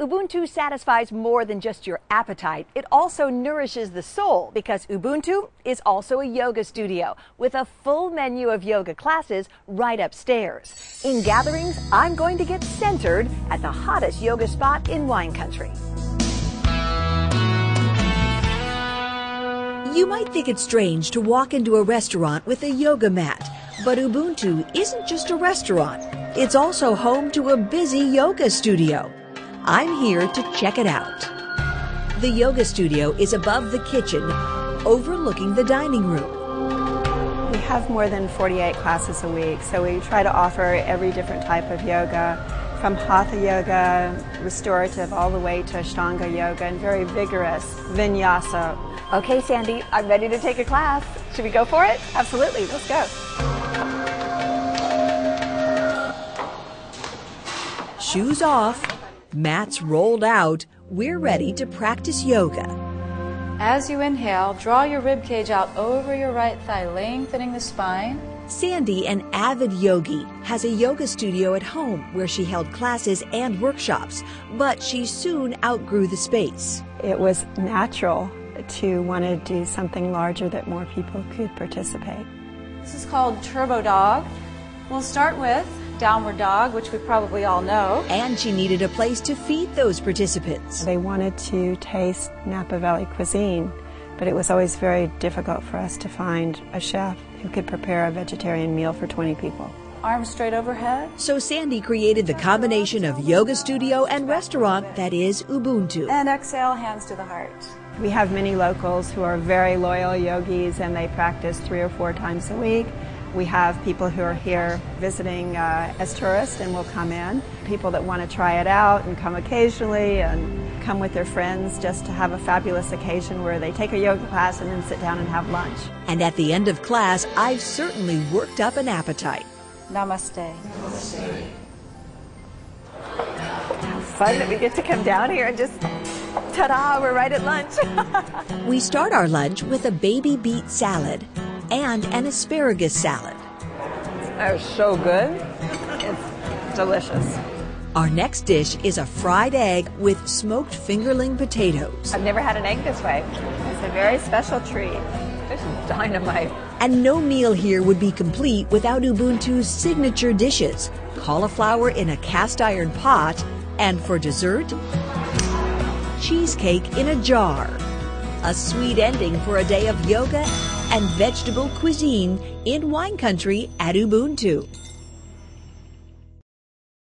Ubuntu satisfies more than just your appetite. It also nourishes the soul because Ubuntu is also a yoga studio with a full menu of yoga classes right upstairs. In gatherings, I'm going to get centered at the hottest yoga spot in wine country. You might think it's strange to walk into a restaurant with a yoga mat, but Ubuntu isn't just a restaurant. It's also home to a busy yoga studio. I'm here to check it out. The yoga studio is above the kitchen, overlooking the dining room. We have more than 48 classes a week, so we try to offer every different type of yoga, from hatha yoga, restorative, all the way to Ashtanga yoga, and very vigorous vinyasa. Okay, Sandy, I'm ready to take a class. Should we go for it? Absolutely, let's go. Shoes off, mats rolled out, we're ready to practice yoga. As you inhale, draw your rib cage out over your right thigh, lengthening the spine. Sandy, an avid yogi, has a yoga studio at home where she held classes and workshops, but she soon outgrew the space. It was natural to want to do something larger that more people could participate. This is called Turbo Dog. We'll start with Downward Dog, which we probably all know. And she needed a place to feed those participants. They wanted to taste Napa Valley cuisine, but it was always very difficult for us to find a chef who could prepare a vegetarian meal for 20 people. Arms straight overhead. So Sandy created the combination of yoga studio and restaurant that is Ubuntu. And exhale, hands to the heart. We have many locals who are very loyal yogis and they practice 3 or 4 times a week. We have people who are here visiting as tourists and will come in. People that want to try it out and come occasionally and come with their friends just to have a fabulous occasion where they take a yoga class and then sit down and have lunch. And at the end of class, I've certainly worked up an appetite. Namaste. Namaste. How fun that we get to come down here and just, ta-da, we're right at lunch. We start our lunch with a baby beet salad and an asparagus salad. That was so good. It's delicious. Our next dish is a fried egg with smoked fingerling potatoes. I've never had an egg this way. It's a very special treat. This is dynamite. And no meal here would be complete without Ubuntu's signature dishes. Cauliflower in a cast iron pot, and for dessert, cheesecake in a jar. A sweet ending for a day of yoga and vegetable cuisine in wine country at Ubuntu.